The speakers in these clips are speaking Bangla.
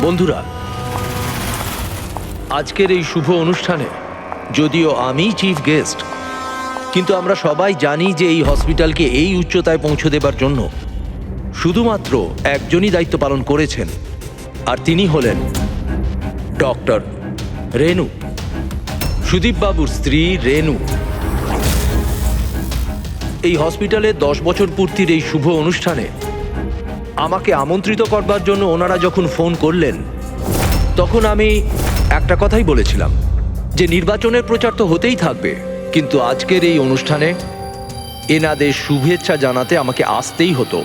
বন্ধুরা, আজকের এই শুভ অনুষ্ঠানে যদিও আমি চিফ গেস্ট, কিন্তু আমরা সবাই জানি যে এই হসপিটালকে এই উচ্চতায় পৌঁছে দেবার জন্য শুধুমাত্র একজনই দায়িত্ব পালন করেছেন, আর তিনি হলেন ডক্টর রেনু, সুদীপ বাবুর স্ত্রী রেনু। এই হসপিটালে 10 বছর পূর্তির এই শুভ অনুষ্ঠানে আমাকে আমন্ত্রিত করবার জন্য ওনারা যখন ফোন করলেন, তখন আমি একটা কথাই বলেছিলাম যে নির্বাচনের প্রচার তো হতেই থাকবে, কিন্তু আজকের এই অনুষ্ঠানে এনাদের শুভেচ্ছা জানাতে আমাকে আসতেই হতো।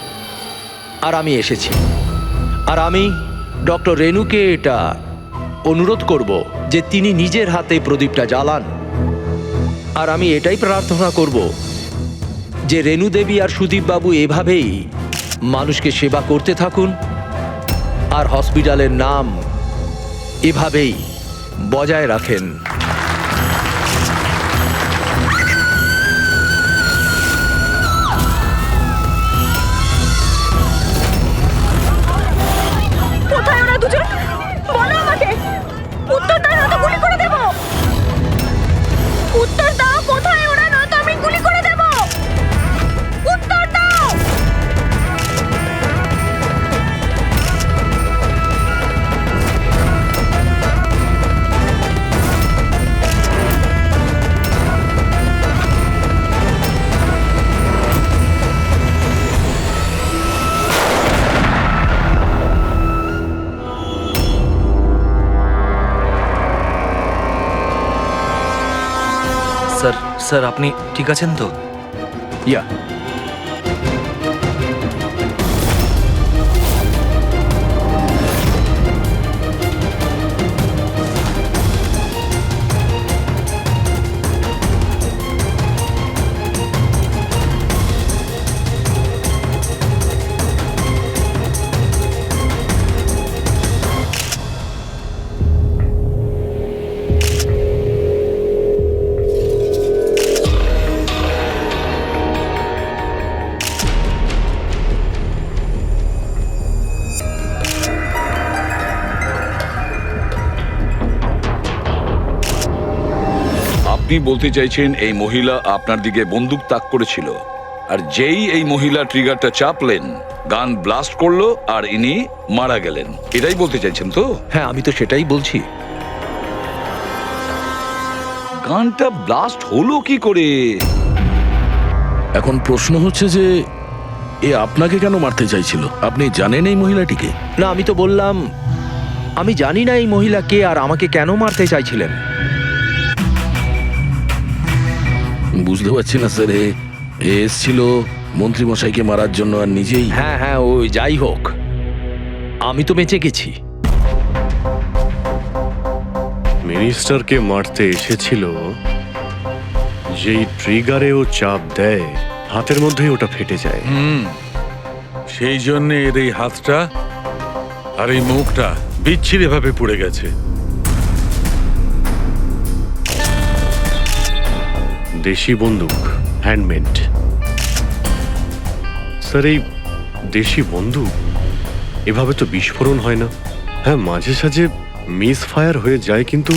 আর আমি এসেছি। আর আমি ডক্টর রেনুকে এটা অনুরোধ করব যে তিনি নিজের হাতে প্রদীপটা জ্বালান। আর আমি এটাই প্রার্থনা করব যে রেনু দেবী আর সুদীপ বাবু এভাবেই মানুষকে সেবা করতে থাকুন, আর হসপিটালের নাম এভাবেই বজায় রাখেন। কোথায় ওরা দুজন? বলো আমাকে। উত্তর দাও, নয়তো গুলি করে দেব। উত্তর দাও, কোথায় ওরা, নয়তো আমি গুলি করে দেব। উত্তর দাও। স্যার আপনি ঠিক আছেন তো? ইয়া, আপনি বলতে চাইছেন এই মহিলা আপনার দিকে বন্দুক তাক করেছিল, আর যেই এই মহিলা ট্রিগারটা চাপলেন, গান ব্লাস্ট করলো আর ইনি মারা গেলেন, এটাই বলতে চাইছেন তো? হ্যাঁ, আমি তো সেটাই বলছি। গানটা ব্লাস্ট হলো কি করে? এখন প্রশ্ন হচ্ছে যে এ আপনাকে কেন মারতে চাইছিল? আপনি জানেন এই মহিলাটিকে? না, আমি তো বললাম আমি জানি না এই মহিলা কে আর আমাকে কেন মারতে চাইছিলেন। বুঝতে পারছি না স্যার। এ এসছিল মন্ত্রী মশাইকে মারার জন্য আর নিজেই। হ্যাঁ হ্যাঁ, ওই যাই হোক, আমি তো বেঁচে গেছি। মিনিস্টারকে মারতে এসেছিল, যেই ট্রিগারে ও চাপ দেয় হাতের মধ্যেই ওটা ফেটে যায়। সেই জন্য এর এই হাতটা আর এই মুখটা বিচ্ছিরি ভাবে পুড়ে গেছে। দেশি বন্দুক, হ্যান্ডমেড। স্যার, এই দেশি বন্দুক এভাবে তো বিস্ফোরণ হয় না। হ্যাঁ, মাঝে সাঝে মিস ফায়ার হয়ে যায়, কিন্তু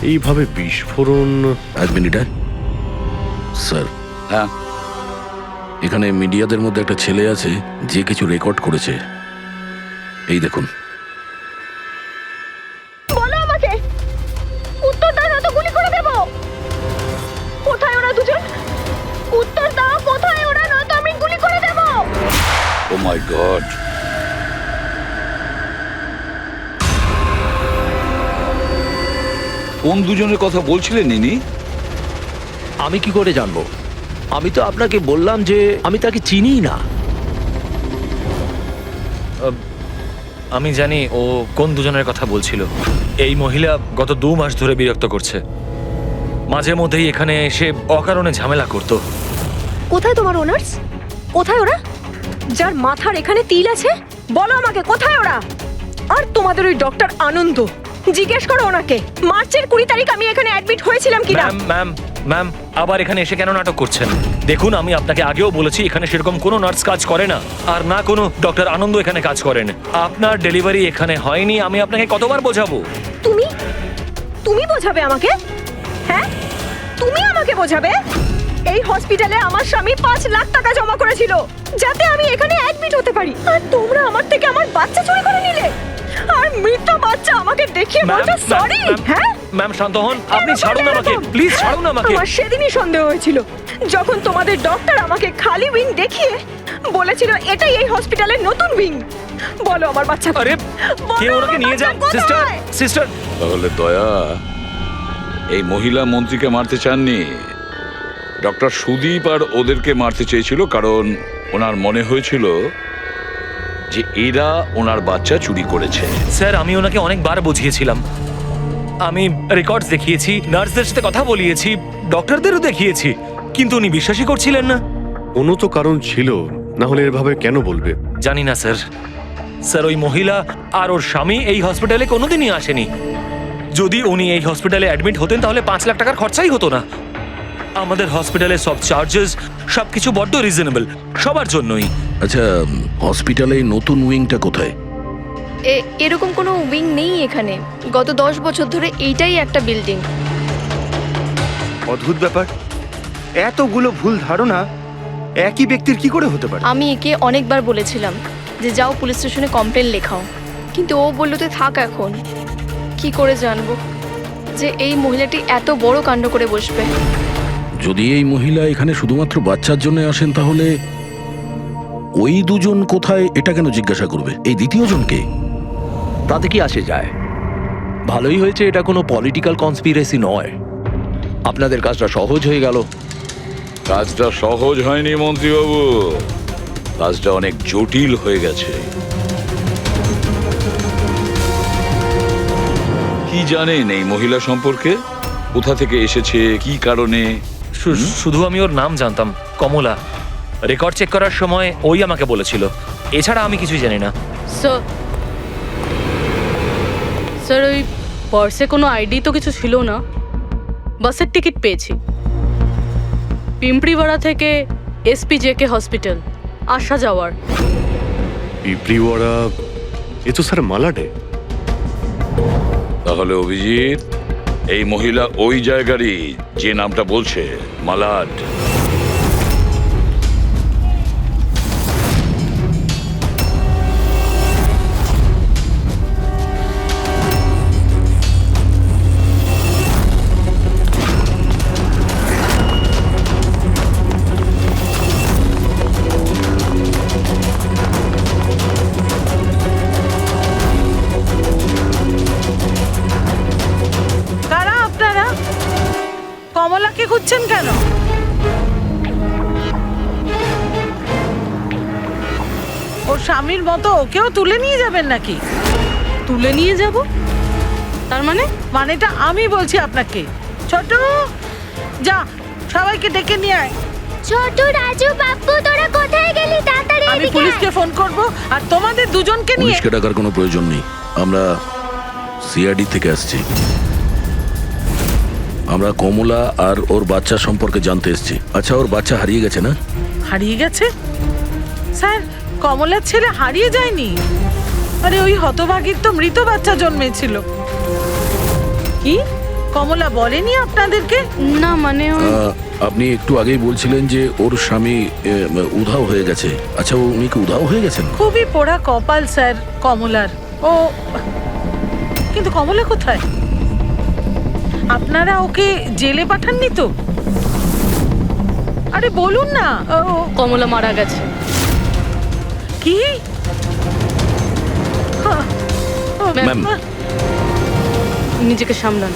এইভাবে বিস্ফোরণ। এক মিনিট। স্যার, হ্যাঁ, এখানে মিডিয়াদের মধ্যে একটা ছেলে আছে যে কিছু রেকর্ড করেছে। এই দেখুন। বলো আমাকে। উত্তর দাও, নয়তো গুলি করে দেব। কোথায় ওরা দুজন? উত্তর দাও, কোথায় ওরা, নয়তো আমি গুলি করে দেব। ও মাই গড। কোন দুজনের কথা বলছিলেন ইনি? আমি কি করে জানবো? আমি তো আপনাকে বললাম যে আমি তাকে চিনি না। আমি জানি ও কোন দুজনের কথা বলছিল। এই মহিলা গত 2 মাস ধরে বিরক্ত করছে। মাঝে মধ্যেই এখানে এসে অকারণে ঝামেলা করতো। কোথায় তোমার ওনার্স? কোথায় ওরা, যার মাথার এখানে তিল আছে? বলো আমাকে, কোথায় ওরা? আর তোমাদের ওই ডক্টর আনন্দ, জিজ্ঞেস করো ওনাকে মার্চের 20 তারিখ আমি এখানে অ্যাডমিট হয়েছিলাম কিনা। ম্যাম ম্যাম আবার এখানে এসে কেন নাটক করছেন? দেখুন, আমি আপনাকে আগেও বলেছি এখানে সেরকম কোনো নার্স কাজ করে না, আর না কোনো ডক্টর আনন্দ এখানে কাজ করেন। আপনার ডেলিভারি এখানে হয়নি, আমি আপনাকে কতবার বোঝাবো? তুমি তুমি বোঝাবে আমাকে? হ্যাঁ, তুমি আমাকে বোঝাবে? এই হসপিটালে আমার স্বামী 5 লাখ টাকা জমা করেছিল যাতে আমি এখানে অ্যাডমিট হতে পারি, আর তোমরা আমার থেকে আমার বাচ্চা চুরি করে নিলে, আর মৃত বাচ্চা আমাকে দেখিয়ে বলছো সরি। হ্যাঁ ম্যাম শান্ত হন, আপনি ছাড়ুন আমাকে, প্লিজ ছাড়ুন আমাকে। আমার সেদিনই সন্দেহ হয়েছিল যখন তোমাদের ডক্টর আমাকে খালি উইং দেখিয়ে বলেছিল এটাই এই হসপিটালের নতুন উইং। বলো আমার বাচ্চা আরে বলো কে ওনাকে আমার নিয়ে যান? বাচ্চা সিস্টার কোথায়? সিস্টার তাহলে দয়া এই মহিলা মন্ত্রীকে মারতে চাননি, ডক্টর সুদীপ আর ওদেরকে মারতে চেয়েছিল, কারণ ওনার মনে হয়েছিল যে এরা ওনার বাচ্চা চুরি করেছে। স্যার আমি ওনাকে অনেকবার বুঝিয়েছিলাম, আমি রেকর্ডস দেখিয়েছি, নার্সদের সাথে কথা বলিয়েছি, ডক্টরদেরও দেখিয়েছি, কিন্তু উনি বিশ্বাসই করছিলেন না। কোনো তো কারণ ছিল, না হলে এভাবে কেন বলবে? জানি না স্যার। স্যার ওই মহিলা আর ওর স্বামী এই হসপিটালে কোনোদিনই আসেনি। যদি উনি এই হসপিটালে অ্যাডমিট হতেন তাহলে 5 লাখ টাকার খরচাই হতো না। আমাদের হসপিটালে সব চার্জেস সবকিছু বড্ড রিজনেবল সবার জন্যই। আচ্ছা, হসপিটালে এই নতুন উইংটা কোথায়? এরকম কোনো উইং নেই এখানে। গত 10 বছর ধরে এইটাই একটা বিল্ডিং। অদ্ভুত ব্যাপার, এতগুলো ভুল ধারণা একই ব্যক্তির কি করে হতে পারে? আমি একে অনেকবার বলেছিলাম যে যাও পুলিশ স্টেশনে কমপ্লেন লেখাও, কিন্তু ও বলল তুই থাক। এখন কি করে জানবো যে এই মহিলাটি এত বড় কাণ্ড করে বসবে? যদি এই মহিলা এখানে শুধুমাত্র বাচ্চার জন্য আসেন, তাহলে ওই দুজন কোথায় এটা কেন জিজ্ঞাসা করবে? এই দ্বিতীয় জনকে? তাতে কি আসে যায়? ভালোই হয়েছে এটা কোনো পলিটিক্যাল কনস্পিরেসি নয়, আপনাদের কাজটা সহজ হয়ে গেল। কাজটা সহজ হয়নি মন্ত্রীবাবু, কাজটা অনেক জটিল হয়ে গেছে। কি জানেন এই মহিলা সম্পর্কে? কোথা থেকে এসেছে, কি কারণে? শুধু আমি ওর নাম জানতাম, কমলা। রেকর্ড চেক করার সময় ওই আমাকে বলেছিল, এছাড়া আমি কিছুই জানি না। স্যার ওই পার্সে কোনো আইডি তো কিছু ছিল না। বাসের টিকিট পেয়েছি, পিম্পড়িওয়াড়া থেকে SPJK হসপিটাল আসা যাওয়ার। পিঁপড়িওয়াড়া, এ তো স্যার মালাডে। তাহলে অভিজিৎ, এই মহিলা ওই জায়গারই যে নামটা বলছে, মালাড। কারা আপনারা? কমলাকে খুঁজছেন কেন? ওর স্বামীর মতো ওকেও তুলে নিয়ে যাবেন নাকি? তুলে নিয়ে যাব? তার মানে? মানেটা আমি বলছি আপনাকে। ছোট, যা সবাইকে ডেকে নিয়ে আয়। ছোট, রাজু, বাপ্পু, তোরা কোথায় গেলি? তাড়াতাড়ি আমি পুলিশকে ফোন করব, আর তোমাদের দুজনকে নিয়ে। পুলিশকে ডাকার কোনো প্রয়োজন নেই, আমরা CID থেকে আসছি। আমরা কমলা আর ওর বাচ্চা সম্পর্কে জানতে এসেছি। আচ্ছা, ওর বাচ্চা হারিয়ে গেছে না? হারিয়ে গেছে? স্যার, কমলার ছেলে হারিয়ে যায়নি। আরে ওই হতভাগীর তো মৃত বাচ্চা জন্মেছিল। কি কমলা বলেনি আপনাদেরকে? না মানে আপনি একটু আগেই বলছিলেন যে ওর স্বামী উধাও হয়ে গেছে। আচ্ছা, উনি কি উধাও হয়ে গেছেন? খুবই পোড়া কপাল স্যার কমলার। ও কিন্তু কমলা কোথায়? আপনারা ওকে জেলে পাঠাননি তো? আরে বলুন না। কমলা মারা গেছে। কি? ম্যাম, নিজেকে সামলান।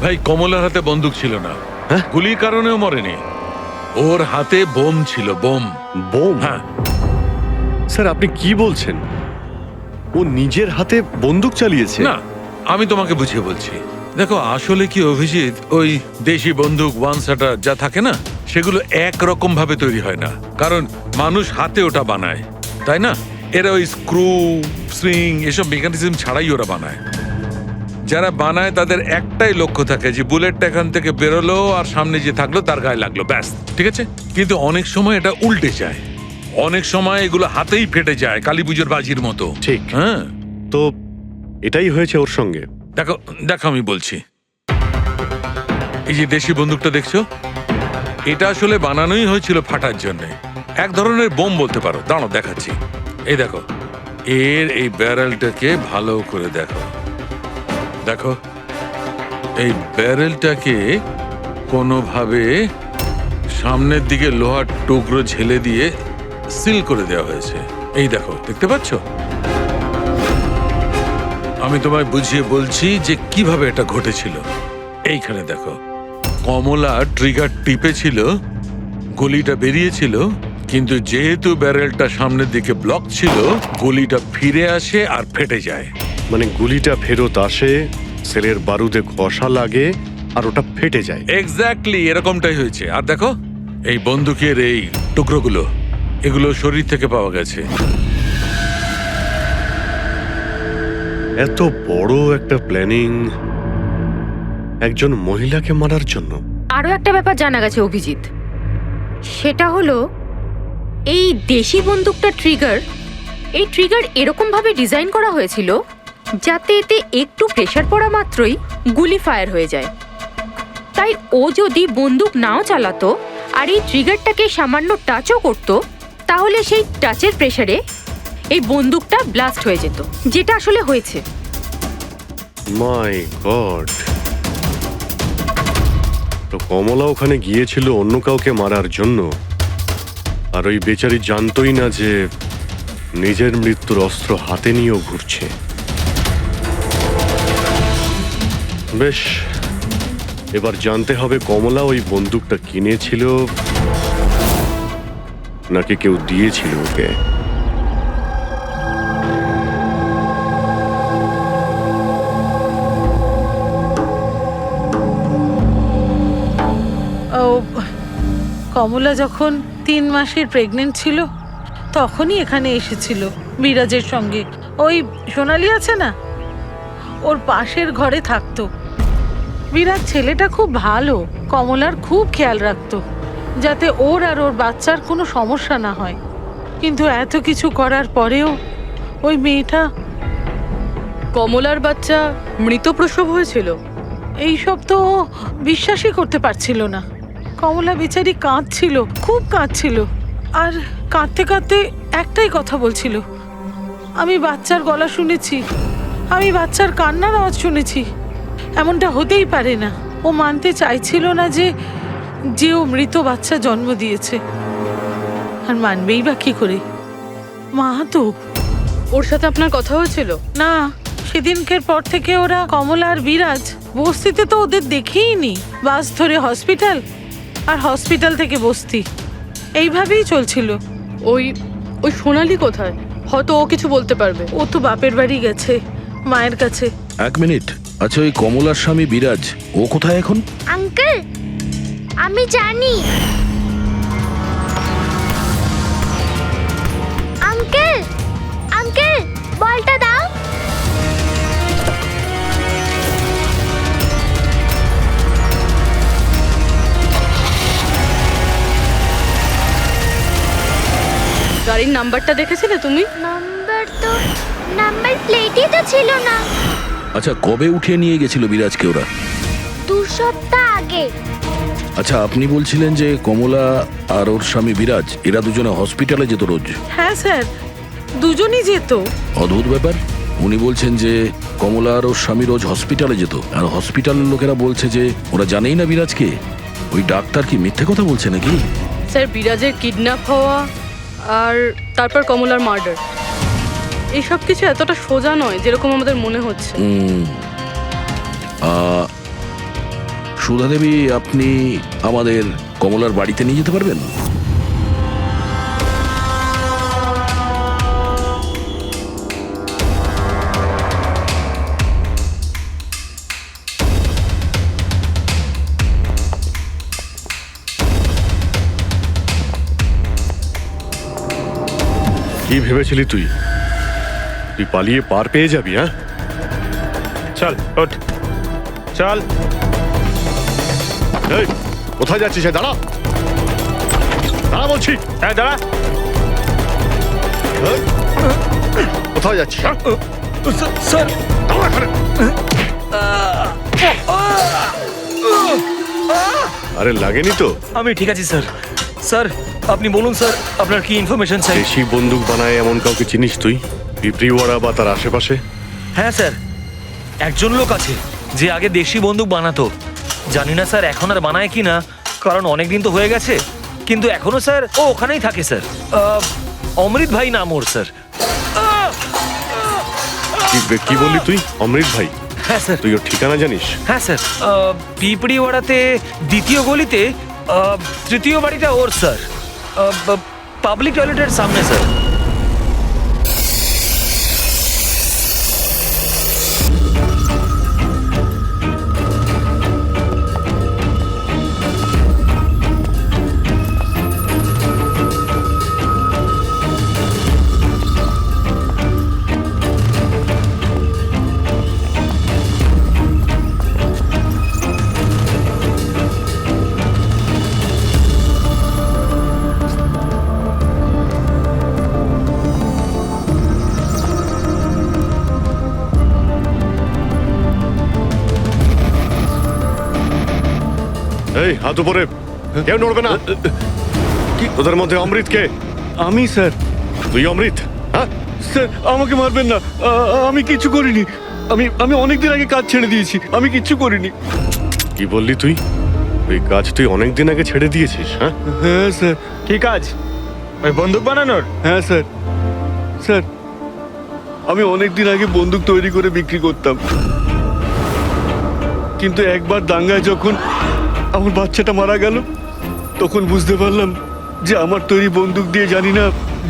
ভাই, কমলার হাতে বন্দুক ছিল না, গুলির কারণেও মরেনি। ওর হাতে বোম ছিল, বোম। বোম? হ্যাঁ। স্যার আপনি কি বলছেন? ও নিজের হাতে বন্দুক চালিয়েছে? না, আমি তোমাকে বুঝিয়ে বলছি। দেখো, আসলে কি অভিজিৎ, ওই দেশি বন্দুক ওয়ান শাটার যা থাকে না, সেগুলো একরকম ভাবে তৈরি হয় না, কারণ মানুষ হাতে ওটা বানায়, তাই না? এরা ওই স্ক্রু, স্প্রিং এসব মেকানিজম ছাড়াই ওরা বানায়। যারা বানায় তাদের একটাই লক্ষ্য থাকে যে বুলেটটা এখান থেকে বেরোলো আর সামনে যে থাকলো তার গায়ে লাগলো, ব্যাস, ঠিক আছে? কিন্তু অনেক সময় এটা উল্টে যায়, অনেক সময় এগুলো হাতেই ফেটে যায়, কালী পুজোর বাজির মতো। ঠিক। হ্যাঁ, তো এটাই হয়েছে ওর সঙ্গে। দেখো দেখো আমি বলছি, এই যে দেশি বন্দুকটা দেখছো, এটা আসলে বানানোই হয়েছিল ফাটার জন্য, এক ধরনের বোম বলতে পারো। দাঁড়াও দেখাচ্ছি, এই দেখো, এর এই ব্যারেলটাকে ভালো করে দেখো, দেখো এই ব্যারেলটাকে কোনোভাবে সামনের দিকে লোহার টুকরো ঝেলে দিয়ে সিল করে দেওয়া হয়েছে। এই দেখো, দেখতে পাচ্ছ? আমি তোমায় বুঝিয়ে বলছি যে কিভাবে এটা ঘটেছিল। এইখানে দেখো, কমলা ট্রিগার টিপেছিল, গুলিটা বেরিয়েছিল, কিন্তু যেহেতু ব্যারেলটা সামনের দিকে ব্লক ছিল, গুলিটা ফিরে আসে আর ফেটে যায়। মানে গুলিটা ফেরত আসে, সেলের বারুদে ঘষা লাগে আর ওটা ফেটে যায়। এক্স্যাক্টলি এরকমটাই হয়েছে। আর দেখো এই বন্দুকের এই টুকরোগুলো, এগুলো শরীর থেকে পাওয়া গেছে। এত বড় একটা প্ল্যানিং একজন মহিলাকে মারার জন্য। আরও একটা ব্যাপার জানা গেছে অভিজিৎ, সেটা হলো এই দেশি বন্দুকটা এই ট্রিগার এরকমভাবে ডিজাইন করা হয়েছিল যাতে এতে একটু প্রেসার পড়া মাত্রই গুলি ফায়ার হয়ে যায়। তাই ও যদি বন্দুক নাও চালাতো আর এই ট্রিগারটাকে সামান্য টাচও করতো, তাহলে সেই টাচের প্রেসারে এই বন্দুকটা ব্লাস্ট হয়ে যেত, যেটা আসলে হয়েছে। মাই গড! তো কমলা ওখানে গিয়েছিল অন্য কাউকে মারার জন্য, আর ওই বেচারি জানতোই না যে নিজের মৃত্যুর অস্ত্র হাতে নিয়েও ঘুরছে। বেশ, এবার জানতে হবে কমলা ওই বন্দুকটা কিনেছিল নাকি কেউ দিয়েছিল ওকে। ও, কমলা যখন 3 মাসের প্রেগনেন্ট ছিল তখনই এখানে এসেছিল বিরাজের সঙ্গে। ওই সোনালি আছে না, ওর পাশের ঘরে থাকতো। বিরাজ ছেলেটা খুব ভালো, কমলার খুব খেয়াল রাখতো যাতে ওর আর ওর বাচ্চার কোনো সমস্যা না হয়। কিন্তু এত কিছু করার পরেও ওই মেয়েটা, কমলার বাচ্চা মৃত প্রসব হয়েছিল। এইসব তো ও বিশ্বাসই করতে পারছিল না। কমলা বেচারি কাঁদছিল, খুব কাঁদছিল, আর কাঁদতে কাঁদতে একটাই কথা বলছিল, আমি বাচ্চার গলা শুনেছি, আমি বাচ্চার কান্নার আওয়াজ শুনেছি, এমনটা হতেই পারে না। ও মানতে চাইছিল না যে ও মৃত বাচ্চা জন্ম দিয়েছে, আর মানবেই বা কি করে? মা তো। ওর সাথে আপনার কথা হয়েছিল? না, সেদিনকের পর থেকে ওরা, কমলা আর বিরাজ, বস্তিতে তো ওদের দেখেই নি। বাস ধরে হসপিটাল, আর হসপিটাল থেকে বস্তি, এইভাবেই চলছিল। ওই সোনালি কোথায়? হয়তো ও কিছু বলতে পারবে। ও তো বাপের বাড়ি গেছে, মায়ের কাছে। এক মিনিট, আচ্ছা ওই কমলার স্বামী বিরাজ, ও কোথায় এখন? আঙ্কেল, আমি জানি। আঙ্কেল, আঙ্কেল, বলটা দাও। গাড়ির নাম্বারটা দেখেছিলে তুমি? নাম্বার প্লেটই তো ছিল না। আচ্ছা কবে উঠিয়ে নিয়ে গেছিল বিরাজকে ওরা? 2 সপ্তাহ আগে। আচ্ছা আপনি বলছিলেন যে কমলা আর ওর স্বামী বিরাজ এরা দুজনে হসপিটালে যেত রোজ? হ্যাঁ স্যার, দুজনই যেত। অদ্ভুত ব্যাপার, উনি বলছেন যে কমলা আর ওর স্বামী রোজ হসপিটালে যেত, আর হসপিটালের লোকেরা বলছে যে ওরা জানেই না বিরাজকে। ওই ডাক্তার কি মিথ্যে কথা বলছে নাকি? স্যার, বিরাজের কিডন্যাপ হওয়া আর তারপর কমলার মার্ডার, এইসব কিছু এতটা সোজা নয় যেরকম আমাদের মনে হচ্ছে। সুধা দেবী, আপনি আমাদের কমলার বাড়িতে নিয়ে যেতে পারবেন? কি ভেবেছিলি তুই? তুই পালিয়ে পার পেয়ে যাবি? হ্যাঁ, চল ওঠ চল। এই কোথায় যাচ্ছিস? দাঁড়া দাঁড়া বলছি। হ্যাঁ দাঁড়া। এই, কোথায় যাচ্ছিস? স্যার দাঁড়া এখানে। আরে লাগেনি তো? আমি ঠিক আছি স্যার। স্যার আপনি বলুন স্যার, আপনার কি ইনফরমেশন চাই? দেশি বন্দুক বানায় এমন কাউকে চিনিস তুই? পিঁপড়িওয়াড়া বা তার আশেপাশে? হ্যাঁ স্যার, একজন লোক আছে যে আগে দেশি বন্দুক বানাতো। জানি না স্যার এখন আর বানায় কি না, কারণ অনেক দিন তো হয়ে গেছে। কিন্তু এখনো স্যার ও ওখানেই থাকে স্যার। অমৃত ভাই নাম ওর স্যার। কি বললি তুই? অমৃত ভাই? হ্যাঁ স্যার। তুই ওর ঠিকানা জানিস? হ্যাঁ স্যার, পিঁপড়িওয়াড়াতে দ্বিতীয় গলিতে তৃতীয় বাড়িটা ওর স্যার। পাবলিক টয়লেটের সামনে স্যার। এই হাত উপরে, কেউ নড়বে না। তোদের মধ্যে অমৃত কে? আমি স্যার। তুই অমৃত? হ্যাঁ স্যার আমাকে মারবেন না, আমি কিছু করিনি। আমি অনেকদিন আগে কাজ ছেড়ে দিয়েছি, আমি কিচ্ছু করিনি। কি বললি তুই? ওই কাজ তুই অনেকদিন আগে ছেড়ে দিয়েছিস? হ্যাঁ হ্যাঁ স্যার। কি কাজ? ওই বন্দুক বানানোর? হ্যাঁ স্যার। স্যার আমি অনেকদিন আগে বন্দুক তৈরি করে বিক্রি করতাম, কিন্তু একবার দাঙ্গায় যখন আমার বাচ্চাটা মারা গেল, তখন বুঝতে পারলাম যে আমার তৈরি বন্দুক দিয়ে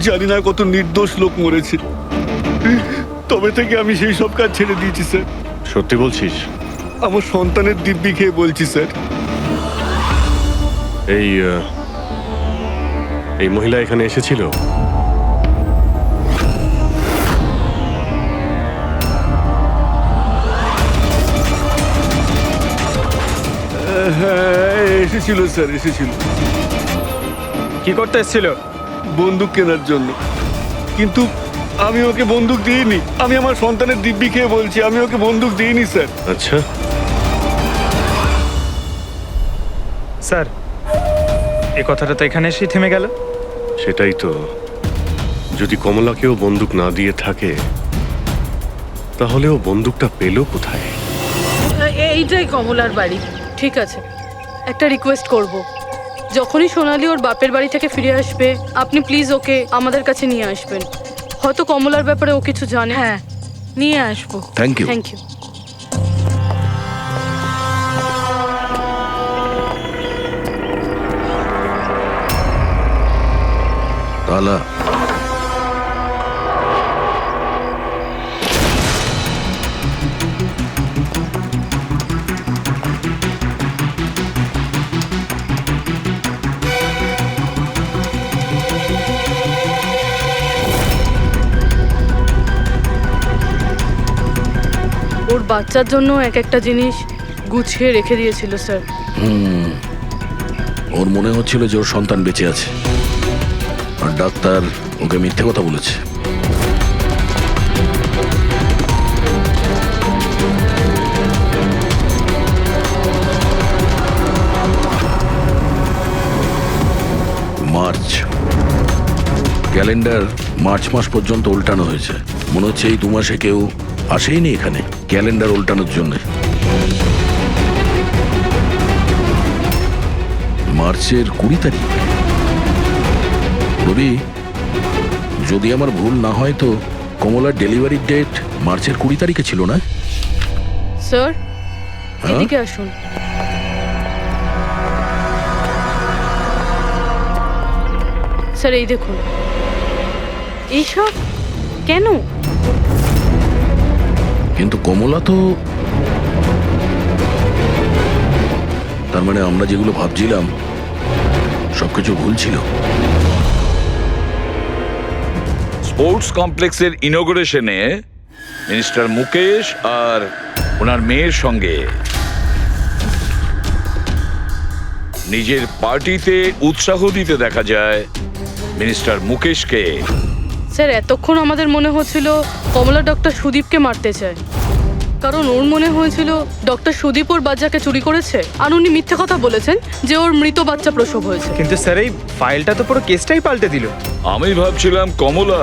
জানি না কত নির্দোষ লোক মরেছে। তবে থেকে আমি সেই সব কাজ ছেড়ে দিয়েছি স্যার। সত্যি বলছিস? আমার সন্তানের দিব্যি খেয়ে বলছি স্যার। এই মহিলা এখানে এসেছিল? হ্যাঁ এসেছিল স্যার, এসেছিল। কি করতে এসেছিল? বন্দুক কেনার জন্য, কিন্তু আমি ওকে বন্দুক দিইনি। আমি আমার সন্তানের দিব্যি খেয়ে বলছি, আমি ওকে বন্দুক দিইনি স্যার। আচ্ছা, স্যার এই কথাটা তো এখানে এসেই থেমে গেল। সেটাই তো। যদি কমলাকেও বন্দুক না দিয়ে থাকে, তাহলে ও বন্দুকটা পেল কোথায়? এইটাই কমলার বাড়ি। ঠিক আছে, একটা রিকোয়েস্ট করব, যখনই সোনালি ওর বাপের বাড়ি থেকে ফিরে আসবে আপনি প্লিজ ওকে আমাদের কাছে নিয়ে আসবেন। হয়তো কমলার ব্যাপারে ও কিছু জানে। হ্যাঁ নিয়ে আসবো। Thank you. Thank you. তালা ওর বাচ্চার জন্য এক একটা জিনিস গুছিয়ে রেখে দিয়েছিল স্যার। ওর মনে হচ্ছিল যে ওর সন্তান বেঁচে আছে, আর ডাক্তার ওকে মিথ্যে কথা বলেছে। মার্চ ক্যালেন্ডার মার্চ মাস পর্যন্ত উল্টানো হয়েছে। মনে হচ্ছে এই 2 মাসে কেউ আসেইনি এখানে ক্যালেন্ডার উল্টানোর জন্য। মার্চের 20 তারিখ। রবি, যদি আমার ভুল না হয় তো কমলার ডেলিভারির ডেট মার্চের 20 তারিখে ছিল না? স্যার হ্যাঁ? এদিকে আসুন। স্যার এই দেখুন, এইসব কেন? কিন্তু কমলা তো, তার মানে আমরা যেগুলো ভাবছিলাম সবকিছু ভুল ছিল। স্পোর্টস কমপ্লেক্সের ইনোগ্রেশনে মিনিস্টার মুকেশ আর ওনার মেয়ের সঙ্গে নিজের পার্টিতে উৎসাহ দিতে দেখা যায় মিনিস্টার মুকেশকে। স্যার এতক্ষণ আমাদের মনে হচ্ছিল কমলা ডক্টর সুদীপকে মারতে চায়, কারণ ওর মনে হয়েছিল ডক্টর সুদীপ ওর বাচ্চাকে চুরি করেছে, আর উনি মিথ্যে কথা বলেছেন যে ওর মৃত বাচ্চা প্রসব হয়েছে। কিন্তু স্যার এই ফাইলটা তো পুরো কেসটাই পাল্টে দিল। আমি ভাবছিলাম কমলা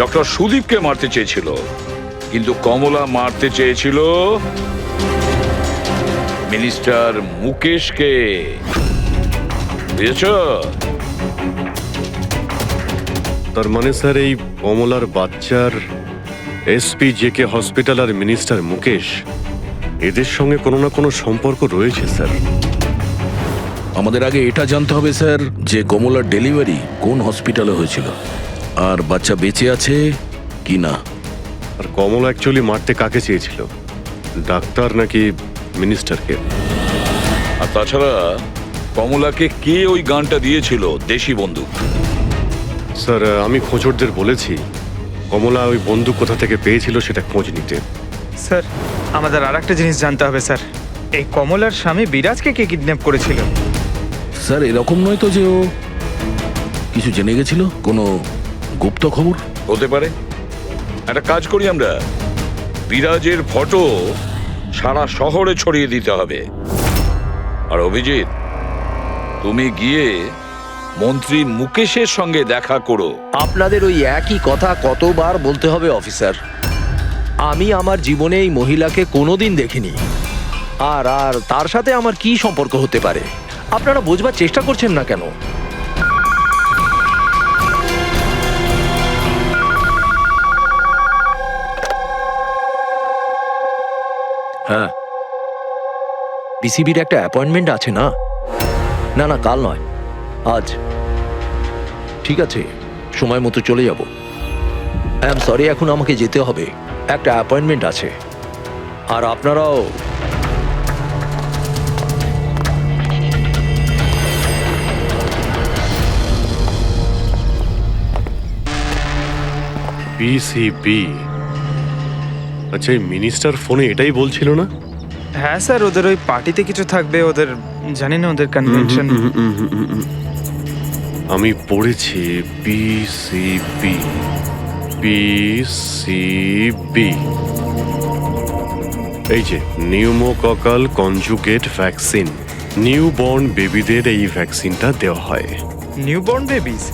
ডক্টর সুদীপকে মারতে চেয়েছিল, কিন্তু কমলা মারতে চেয়েছিল মিনিস্টার মুকেশকে। বুঝেছ? তার মানে স্যার এই কমলার বাচ্চার এসপি জেকে হসপিটাল আর মিনিস্টার মুকেশ এদের সঙ্গে কোনো না কোনো সম্পর্ক রয়েছে স্যার। আমাদের আগে এটা জানতে হবে স্যার যে কমলার ডেলিভারি কোন হসপিটালে হয়েছিল, আর বাচ্চা বেঁচে আছে কি না। আর কমলা অ্যাকচুয়ালি মারতে কাকে চেয়েছিল, ডাক্তার নাকি মিনিস্টারকে? আর তাছাড়া কমলাকে কে ওই গানটা দিয়েছিল, দেশি বন্দুক? স্যার আমি খোঁজরদের বলেছি কমলা ওই বন্দুক কোথা থেকে পেয়েছিল সেটা খোঁজ নিতে। স্যার আমাদের আর একটা জিনিস জানতে হবে স্যার, এই কমলার স্বামী বিরাজকে কে কিডন্যাপ করেছিল? স্যার এরকম নয় তো যে ও কিছু জেনে গেছিল, কোনো গুপ্ত খবর? হতে পারে। একটা কাজ করি আমরা, বিরাজের ফটো সারা শহরে ছড়িয়ে দিতে হবে। আর অভিজিৎ, তুমি গিয়ে মন্ত্রী মুকেশের সঙ্গে দেখা করো। আপনাদের ওই একই কথা কতবার বলতে হবে অফিসার? আমি আমার জীবনে এই মহিলাকে কোনোদিন দেখিনি, আর আর তার সাথে আমার কি সম্পর্ক হতে পারে? আপনারা বোঝবার চেষ্টা করছেন না কেন? হ্যাঁ, বিসিবির একটা অ্যাপয়েন্টমেন্ট আছে না? না না, কাল নয়, আজ। ঠিক আছে, সময় মতো চলে যাব। আই এম সরি, এখন আমাকে যেতে হবে, একটা অ্যাপয়েন্টমেন্ট আছে। আর আপনারাও। বিসিবি, আচ্ছা এই মিনিস্টার ফোনে এটাই বলছিল না? হ্যাঁ স্যার, ওদের ওই পার্টিতে কিছু থাকবে, ওদের জানি না ওদের কনভেনশন। আমি পড়েছি বিসিবি, বিসিবি, এই যে নিউমোককাল কনজুগেট ভ্যাকসিন, নিউবর্ন বেবিদের এই ভ্যাকসিনটা দেওয়া হয়। নিউবর্ন বেবিস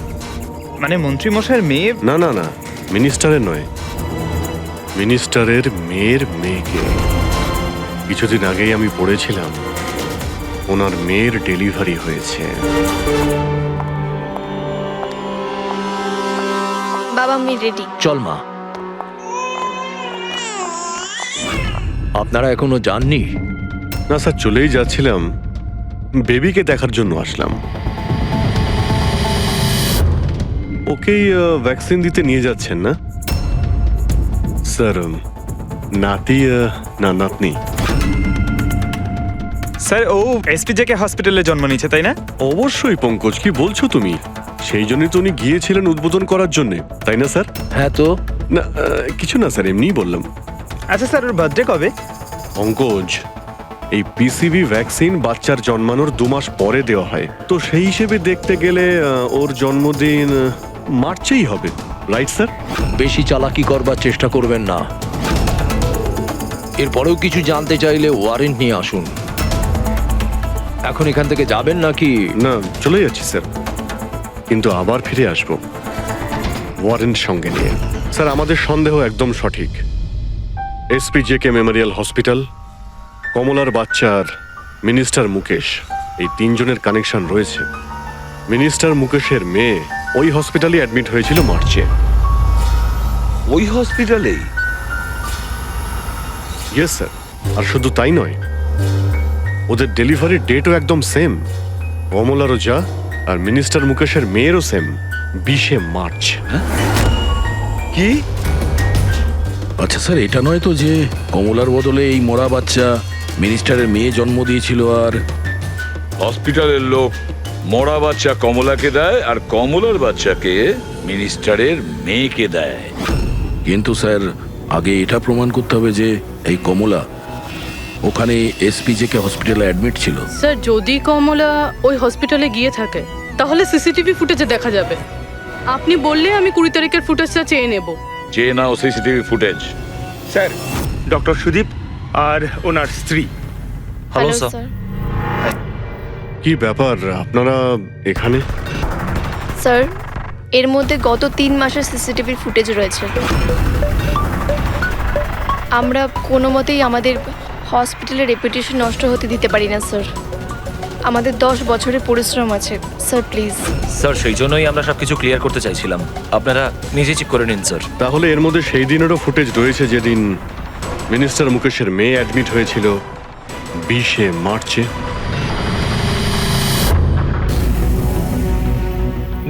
মানে মন্ত্রী মশাইয়ের মেয়ে? না না না, মিনিস্টারের নয়, মিনিস্টারের মেয়ের মেয়েকে। কিছুদিন আগেই আমি পড়েছিলাম ওনার মেয়ের ডেলিভারি হয়েছে। বাবা আমি রেডি। চল মা। আপনারা এখনো যাননি? না স্যার, চলেই যাচ্ছিলাম, বেবিকে দেখার জন্য আসলাম। ওকেই ভ্যাকসিন দিতে নিয়ে যাচ্ছেন না স্যার? নাতি না নাতনি? স্যার ও এসপিজেকে হসপিটালে জন্ম নিয়েছে, তাই না? অবশ্যই পঙ্কজ, কি বলছো তুমি? সেই জন্যই তো উনি গিয়েছিলেন উদ্বোধন করার জন্য, তাই না স্যার? হ্যাঁ তো। না কিছু না স্যার, এমনিই বললাম। আচ্ছা স্যার, ওর বার্থডে কবে? পঙ্কজ, এই পিসিবি ভ্যাকসিন বাচ্চার জন্মানোর 2 মাস পরে দেওয়া হয়, তো সেই হিসেবে দেখতে গেলে ওর জন্মদিন মার্চেই হবে, রাইট স্যার? বেশি চালাকি করবার চেষ্টা করবেন না। এরপরেও কিছু জানতে চাইলে ওয়ারেন্ট নিয়ে আসুন। এখন এখান থেকে যাবেন নাকি? না, চলে যাচ্ছি স্যার, কিন্তু আবার ফিরে আসবো ওয়ারেন্ট সঙ্গে নিয়ে। স্যার আমাদের সন্দেহ একদম সঠিক। এসপি জেকে মেমোরিয়াল হসপিটাল, কমলার বাচ্চার মিনিস্টার মুকেশ, এই 3 জনের কানেকশন রয়েছে। মিনিস্টার মুকেশের মেয়ে ওই হসপিটালে অ্যাডমিট হয়েছিল মার্চে। ওই হসপিটালেই? ইয়েস স্যার, আর শুধু তাই নয়, ওদের ডেলিভারির ডেটও একদম সেম। কমলারও যা, আর মিনিস্টার মুকেশের মেয়েরও সেম, 20শে মার্চ। কি? আচ্ছা স্যার, এটা নয় তো যে কমলার বদলে এই মরা বাচ্চা মিনিস্টারের মেয়ে জন্ম দিয়েছিল, আর হসপিটালের লোক মরা বাচ্চা কমলাকে দেয় আর কমলার বাচ্চাকে মিনিস্টারের মেয়েকে দেয়? কিন্তু স্যার আগে এটা প্রমাণ করতে হবে যে এই কমলা ওখানে এসপিজেকে হসপিটালে অ্যাডমিট ছিল। স্যার যদি কমলা ওই হসপিটালে গিয়ে থাকে তাহলে সিসিটিভি ফুটেজে দেখা যাবে। আপনি বললে আমি 20 তারিখের ফুটেজটা চেয়ে নেব। চেয়ে নাও CCTV footage. Sir, doctor Sudip আর ওনার স্ত্রী। Hello hello sir. স্যার। কি ব্যাপার আপনারা এখানে? স্যার, এর মধ্যে গত 3 মাসের সিসিটিভির ফুটেজ রয়েছে। আমরা কোনো মতেই আমাদের হসপিটালের রেপুটেশন নষ্ট হতে দিতে পারি না স্যার। আমাদের 10 বছরের পরিশ্রম আছে স্যার, প্লিজ। স্যার সেই জন্যই আমরা সবকিছু ক্লিয়ার করতে চাইছিলাম, আপনারা নিজে চেক করে নিন স্যার। তাহলে এর মধ্যে সেই দিনেরও ফুটেজ রয়েছে যেদিন মিনিস্টার মুকেশের মেয়ে অ্যাডমিট হয়েছিল 20শে মার্চে।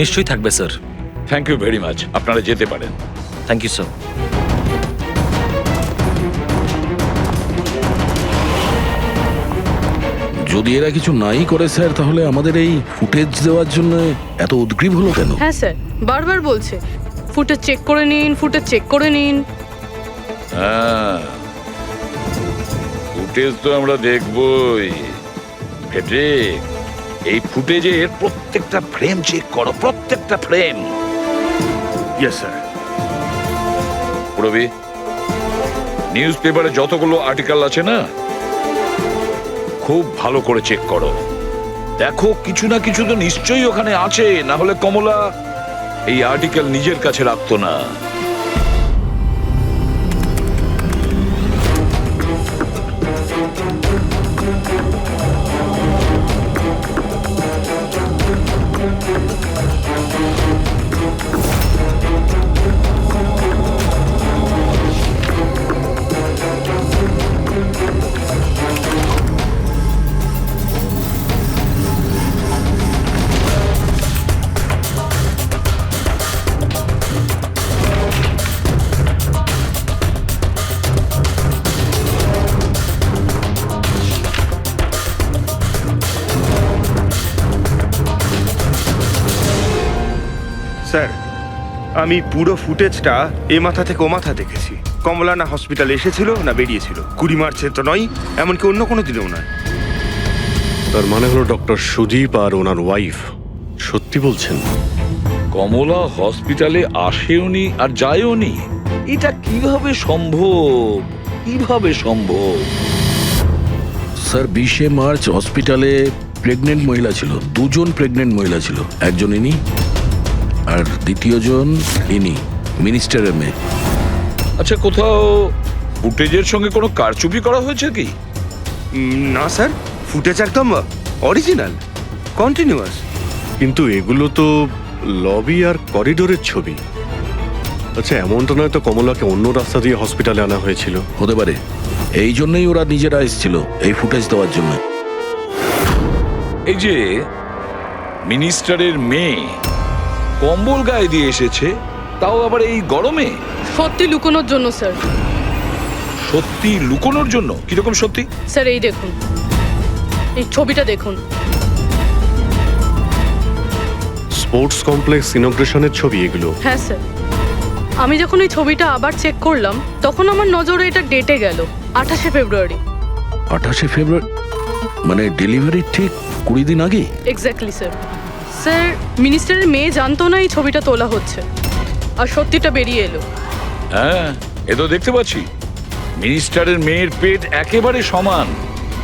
নিশ্চয়ই থাকবে sir. Thank you very much, আপনারা যেতে পারেন। Thank you sir. যদি এরা কিছু নাই করে স্যার, তাহলে আমাদের এই ফুটেজ দেওয়ার জন্য এত উদ্গ্রীব হলো কেন? হ্যাঁ স্যার, বারবার বলছে ফুটেজ চেক করে নিন, ফুটেজ চেক করে নিন। হ্যাঁ, ফুটেজ তো আমরা দেখবই। ফেডরিক, এই ফুটেজের প্রত্যেকটা ফ্রেম চেক করো, প্রত্যেকটা ফ্রেম। Yes sir. পুরবি, নিউজ পেপারে যতগুলো আর্টিকেল আছে না, খুব ভালো করে চেক করো। দেখো কিছু না কিছু তো নিশ্চয়ই ওখানে আছে, না হলে কমলা এই আর্টিকেল নিজের কাছে রাখতো না। স্যার, আমি পুরো ফুটেজটা এ মাথা থেকে ও মাথা দেখেছি। কমলা না হসপিটালে এসেছিল না বেরিয়েছিল। 20 মার্চে তো নয়, এমনকি অন্য কোনো দিনও নয়। তার মানে হলো ডক্টর সুদীপ আর ওনার ওয়াইফ সত্যি বলছেন? কমলা হসপিটালে আসেওনি আর যায়ওনি, এটা কিভাবে সম্ভব? কিভাবে সম্ভব? স্যার 20শে মার্চ হসপিটালে প্রেগনেন্ট মহিলা ছিল, 2 জন প্রেগনেন্ট মহিলা ছিল। একজন ইনি আর দ্বিতীয়জন ইনি, মিনিস্টারের মেয়ে। আচ্ছা, কোথাও ফুটেজের সঙ্গে কোনো কারচুপি করা হয়েছে কি? না স্যার, ফুটেজ একদম অরিজিনাল, কন্টিনিউয়াস। কিন্তু এগুলো তো লবি আর করিডোরের ছবি। আচ্ছা, এমনটা নয় তো কমলাকে অন্য রাস্তা দিয়ে হসপিটালে আনা হয়েছিল? হতে পারে, এই জন্যই ওরা নিজেরা এসেছিল এই ফুটেজ দেওয়ার জন্য। এই যে মিনিস্টারের মেয়ে কম্বল গায়ে দিয়ে এসেছে, তাও আবার এই গরমে। সত্যি লুকোনোর জন্য স্যার। সত্যি লুকোনোর জন্য? কিরকম সত্যি? স্যার এই দেখুন, এই ছবিটা দেখুন। স্পোর্টস কমপ্লেক্স ইনগ্রেশনের ছবি এগুলো? হ্যাঁ স্যার, আমি যখন এই ছবিটা আবার চেক করলাম তখন আমার নজরে এটা ডেটে গেল 28শে ফেব্রুয়ারি। 28শে ফেব্রুয়ারি মানে ডেলিভারির ঠিক 20 দিন আগে? Exactly sir. স্যার, মিনিস্টারের মেয়ে জানতো না এই ছবিটা তোলা হচ্ছে, আর সত্যিটা বেরিয়ে এলো। হ্যাঁ, এ তো দেখতে পাচ্ছি মিনিস্টারের মেয়ের পেট একেবারে সমান,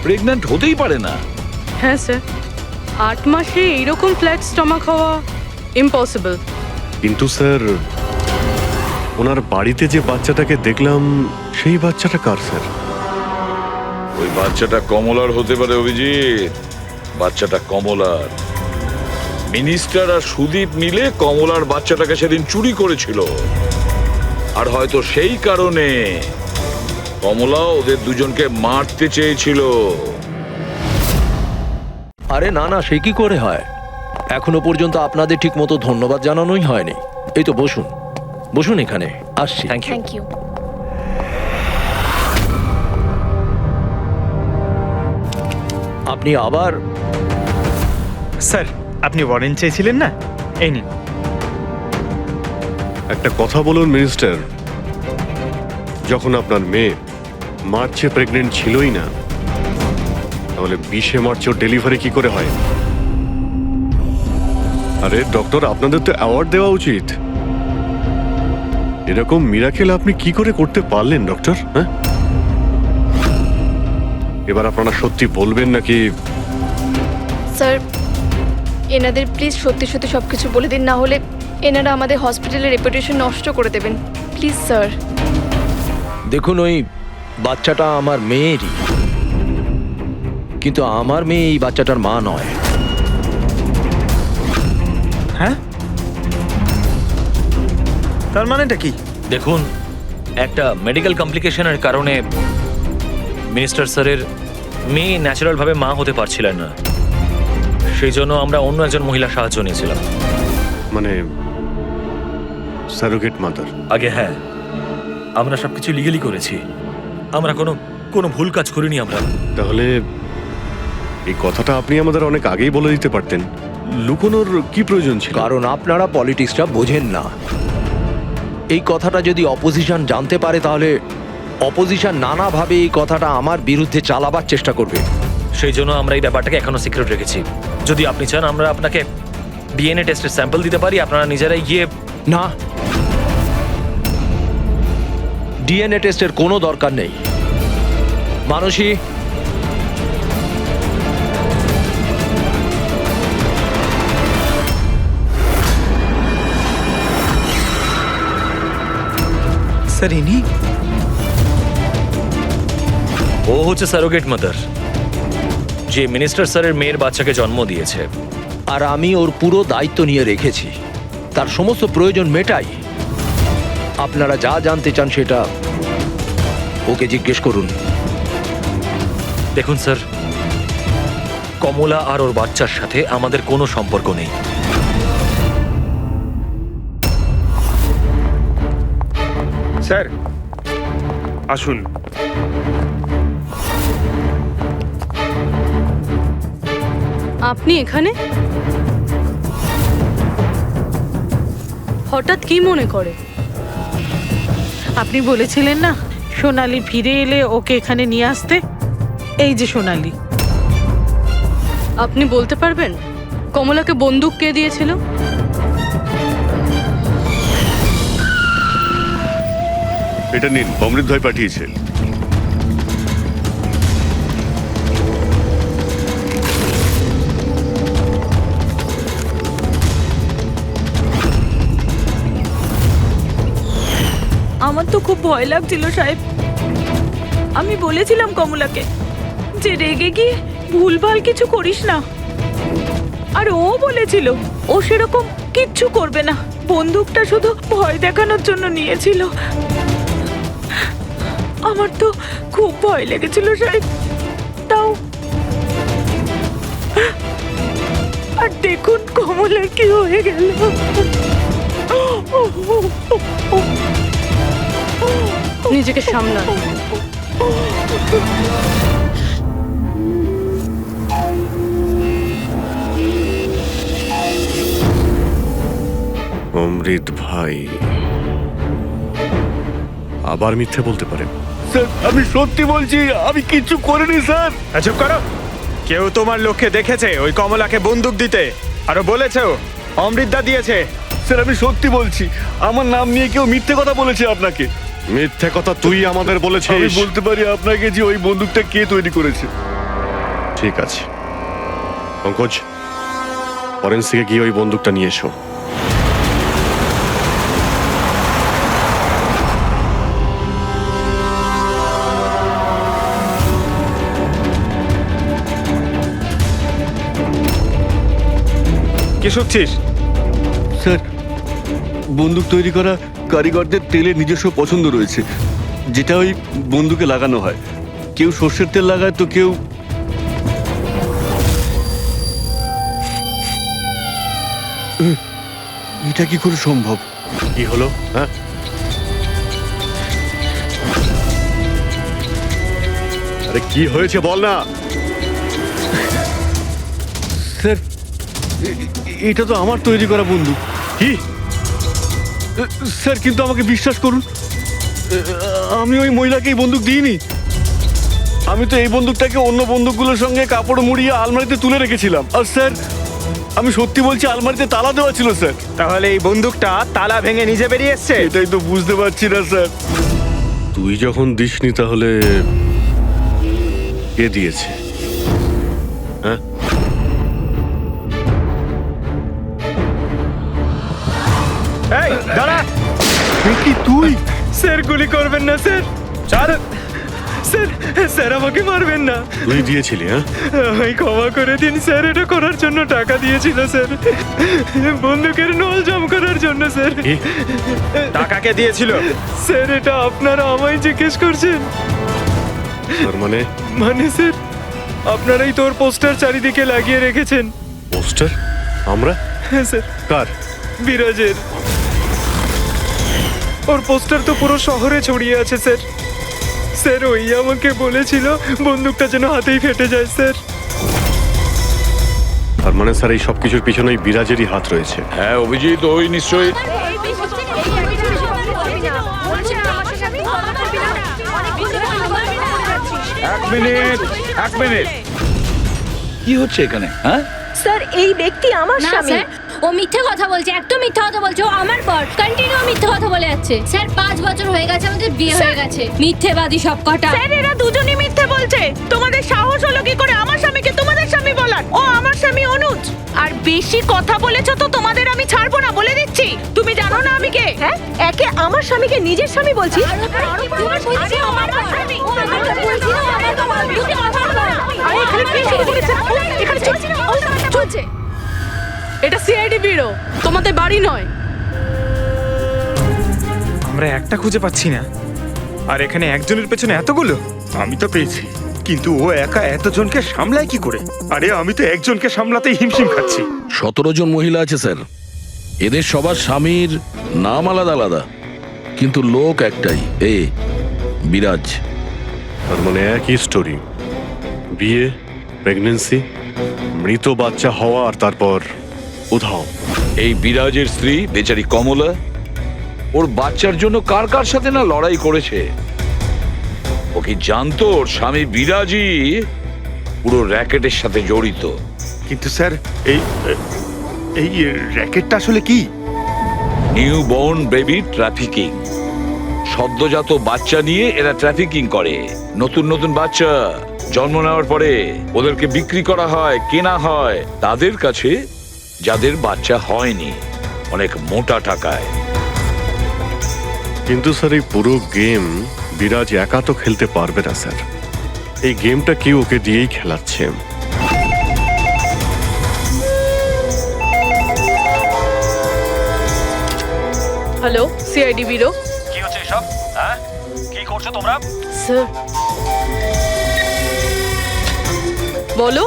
প্রেগন্যান্ট হতেই পারে না। হ্যাঁ স্যার, 8 মাসে এইরকম ফ্ল্যাট স্টমাক হওয়া ইম্পসিবল। কিন্তু স্যার, ওনার বাড়িতে যে বাচ্চাটাকে দেখলাম সেই বাচ্চাটা কার স্যার? ওই বাচ্চাটা কমলার হতে পারে অভিজিৎ, বাচ্চাটা কমলার। মিনিস্টার আর সুদীপ মিলে কমলার বাচ্চাটাকে সেদিন চুরি করেছিল, আর হয়তো সেই কারণে কমলা ওদের দুজনকে মারতে চেয়েছিল। আরে না না, সে কি করে হয়? এখনো পর্যন্ত আপনাদের ঠিক মতো ধন্যবাদ জানানোই হয়নি। এই তো বসুন, বসুন এখানে, আসছি। Thank you. Thank you. আপনি আবার? স্যার, আপনি ওয়ারেন্ট চেয়েছিলেন না, এই নিন। একটা কথা বলুন মিনিস্টার, যখন আপনার মেয়ে মার্চে প্রেগনেন্ট ছিলই না, তাহলে 20 মার্চ ওর ডেলিভারি কি করে হয়? আরে ডক্টর, আপনাদের তো অ্যাওয়ার্ড দেওয়া উচিত। এরকম মিরাকেল আপনি কি করে করতে পারলেন ডক্টর? হ্যাঁ, এবার আপনারা সত্যি বলবেন নাকি? স্যার, এনাদের প্লিজ সত্যি সত্যি সব কিছু বলে দিন, না হলে এনারা আমাদের হসপিটালের রেপুটেশন নষ্ট করে দেবেন। Please sir. দেখুন, ওই বাচ্চাটা আমার মেয়েরই, কিন্তু আমার মেয়ে এই বাচ্চাটার মা নয়। হ্যাঁ, তার মানেটা কি? দেখুন, একটা মেডিকেল কমপ্লিকেশনের কারণে মিনিস্টার স্যারের মেয়ে ন্যাচারালভাবে মা হতে পারছিলেন না, সেই জন্য আমরা অন্য একজন মহিলা সাহায্য নিয়েছিলাম। মানে সারোগেট মাদার? আগে হ্যাঁ, আমরা সবকিছু লিগেলি করেছি, আমরা কোনো ভুল কাজ করিনি আমরা। তাহলে এই কথাটা আপনি আমাদের অনেক আগেই বলে দিতে পারতেন। লুকোনোর কি প্রয়োজন ছিল? কারণ আপনারা পলিটিক্সটা বোঝেন না। এই কথাটা যদি অপোজিশন জানতে পারে, তাহলে অপোজিশন নানাভাবে এই কথাটা আমার বিরুদ্ধে চালাবার চেষ্টা করবে। সেই জন্য আমরা এই ব্যাপারটাকে এখনো সিক্রেট রেখেছি। যদি আপনি চান, আমরা আপনাকে ডিএনএ টেস্টের স্যাম্পল দিতে পারি, আপনারা নিজেরাই গিয়ে। না, ডিএনএ টেস্টের কোনো দরকার নেই। মানসী, স্যার, ইনি? ও হচ্ছে সারোগেট মাদার, যে মিনিস্টার স্যারের মেয়ের বাচ্চাকে জন্ম দিয়েছে। আর আমি ওর পুরো দায়িত্ব নিয়ে রেখেছি, তার সমস্ত প্রয়োজন মেটাই। আপনারা যা জানতে চান সেটা ওকে জিজ্ঞেস করুন। দেখুন স্যার, কমলা আর ওর বাচ্চার সাথে আমাদের কোনো সম্পর্ক নেই। স্যার, আসুন। আপনি এখানে হঠাৎ কি মনে করে? আপনি বলেছিলেন না সোনালি ফিরে এলে ওকে এখানে নিয়ে আসতে। এই যে সোনালি। আপনি বলতে পারবেন কমলাকে বন্দুক কে দিয়েছিল? এটা নিন, অমৃত ভাই পাঠিয়েছে। আমার তো খুব ভয় লাগছিল সাহেব। আমি বলেছিলাম কমলাকে যে রেগে গিয়ে ভুলভাল কিছু করিস না, আর ও বলেছিল ও সেরকম কিচ্ছু করবে না, বন্দুকটা শুধু ভয় দেখানোর জন্য নিয়েছিল। আমার তো খুব ভয় লেগেছিল সাহেব। তাও আর দেখুন কমলার কি হয়ে গেল। নিজেকে সামলান। অমৃত ভাই আবার মিথ্যে বলতে পারেন? স্যার, আমি সত্যি বলছি, আমি কিচ্ছু করিনি স্যার। চুপ করো। কেউ তোমার লোককে দেখেছে ওই কমলাকে বন্দুক দিতে? আরো বলেছেও অমৃতদা দিয়েছে। স্যার, আমি সত্যি বলছি, আমার নাম নিয়ে কেউ মিথ্যে কথা বলেছে আপনাকে। মিথ্যে কথা তুই আমাদের আমি বলেছিস। বলতে পারি আপনাকে যে ওই বন্দুকটা কে তৈরি করেছে। ঠিক আছে পঙ্কজ, ফরেন্সিকে গিয়ে ওই বন্দুকটা নিয়ে এসো। কি শুনছিস? স্যার, বন্দুক তৈরি করা কারিগরদের তেলের নিজস্ব পছন্দ রয়েছে, যেটা ওই বন্দুকে লাগানো হয়। কেউ সর্ষের তেল লাগায়, তো কেউ এটা কি করে সম্ভব? কি হলো? হ্যাঁ, আরে কি হয়েছে বল না। স্যার, এটা তো আমার তৈরি করা বন্দুক। কি? স্যার, কিন্তু আমাকে বিশ্বাস করুন, আমি ওই মহিলাকে এই বন্দুক দিইনি। আমি তো এই বন্দুকটাকে অন্য বন্দুকগুলোর সঙ্গে কাপড় মুড়িয়ে আলমারিতে তুলে রেখেছিলাম। আর স্যার, আমি সত্যি বলছি, আলমারিতে তালা দেওয়া ছিল স্যার। তাহলে এই বন্দুকটা তালা ভেঙে নিজে বেরিয়ে এসছে? এটাই তো বুঝতে পারছি না স্যার। তুই যখন দিসনি তাহলে কে দিয়েছে? হ্যাঁ, এই দাঁড়া! কি তুই? স্যার গুলি করবেন না স্যার। স্যার, স্যার, স্যার আমাকে মারবেন না। তুই দিয়েছিলি? হ্যাঁ, আমায় ক্ষমা করে দিন স্যার, এটা করার জন্য টাকা দিয়েছিল স্যার, বন্দুকের নল জম করার জন্য স্যার। কি? টাকাকে দিয়েছিল স্যার? এটা আপনারা আমায় জিজ্ঞেস করছেন? তার মানে মানে স্যার, আপনারাই তোর পোস্টার চারিদিকে লাগিয়ে রেখেছেন। পোস্টার? আমরা? হ্যাঁ স্যার, কার? বিরাজের। ওর পোস্টার তো পুরো শহরে ছড়িয়ে আছে স্যার। স্যার ওই আমাকে বলেছিল বন্দুকটা যেন হাতেই ফেটে যায় স্যার। তার মানে স্যার, এই সবকিছুর পিছনেই বিরাজেরই হাত রয়েছে। হ্যাঁ অভিজিৎ, ওই নিশ্চয়ই। এক মিনিট, কি হচ্ছে এখানে? হ্যাঁ, স্যার এই ব্যক্তি আমার না স্বামী। স্যার, ও মিথ্যে কথা বলছে, একদম মিথ্যে কথা বলছে। ও আমার পর কন্টিনিউ মিথ্যে কথা বলে যাচ্ছে। স্যার 5 বছর হয়ে গেছে আমাদের বিয়ে হয়ে গেছে। মিথ্যেবাদী সব কটা। স্যার এরা দুজনই মিথ্যে বলছে। তোমাদের সাহস হলো কি করে আমার স্বামীকে তোমাদের স্বামী বলার? ও আমার স্বামী অনুজ। আর বেশি কথা বলেছো তো তোমাদের আমি ছাড়বো না, বলে দিচ্ছি। তুমি জানো না আমি কে? হ্যাঁ, একে আমার স্বামীকে নিজের স্বামী বলছি? আরে এখানে কি শুরু করেছে? এখানে চলছে। এটা সিআইডি ব্যুরো, তোমাদের বাড়ি নয়। আমরা একটা খুঁজে পাচ্ছি না, আর এখানে একজনের পেছনে এতগুলো। আমি তো পেয়েছি, কিন্তু ও একা এতজনকে সামলায় কি করে? আরে আমি তো একজনকে সামলাতেই হিমশিম খাচ্ছি। 17 জন মহিলা আছে স্যার। এদের সবার স্বামীর নাম আলাদা আলাদা, কিন্তু লোক একটাই, বিরাজ। তার মানে একই স্টোরি, বিয়ে, প্রেগন্যান্সি, মৃত বাচ্চা হওয়া, আর তারপর উধাও। এই বিরাজের স্ত্রী বেচারি কমলা ওর বাচ্চার জন্য কার কার সাথে না লড়াই করেছে। ও কি জানতো ওর স্বামী বিরাজই পুরো র্যাকেটের সাথে জড়িত? কিন্তু স্যার এই এই র্যাকেটটা আসলে কি? New born baby trafficking. সদ্যজাত বাচ্চা নিয়ে এরা ট্রাফিকিং করে। নতুন নতুন বাচ্চা জন্ম নেওয়ার পরে ওদেরকে বিক্রি করা হয়, কেনা হয় তাদের কাছে যাদের বাচ্চা হয়নি, অনেক মোটা টাকায়। কিন্তু স্যার, এই পুরো গেম বিরাজ একা তো খেলতে পারবে না স্যার। এই গেমটা কেউ ওকে দিয়েই খেলাচ্ছে। Hello, CID bureau. কি হচ্ছে এসব? হ্যাঁ, কি করছো তোমরা? স্যার বলো।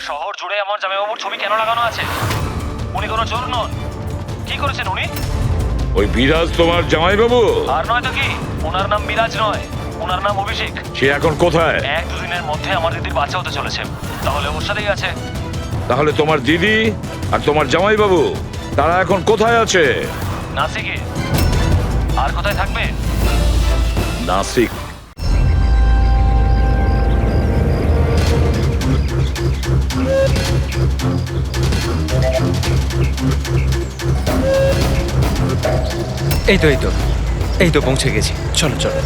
শহর জুড়ে আমার জামাইবাবুর ছবি কেন লাগানো আছে? উনি কোনো চোর নন। কি করেছেন উনি? ওই বিরাজ তোমার জামাইবাবু? আর নয় তো কি, ওনার নাম বিরাজ নয়, ওনার নাম অভিষেক। সে এখন কোথায়? 1-2 দিনের মধ্যে আমার দিদির বাচ্চা হতে চলেছে, তাহলে ওর সাথেই আছে। তাহলে তোমার দিদি আর তোমার জামাইবাবু তারা এখন কোথায় আছে? নাসিকে। আর কোথায় থাকবে? নাসিক। এই তো পৌঁছে গেছি। চলো চলো।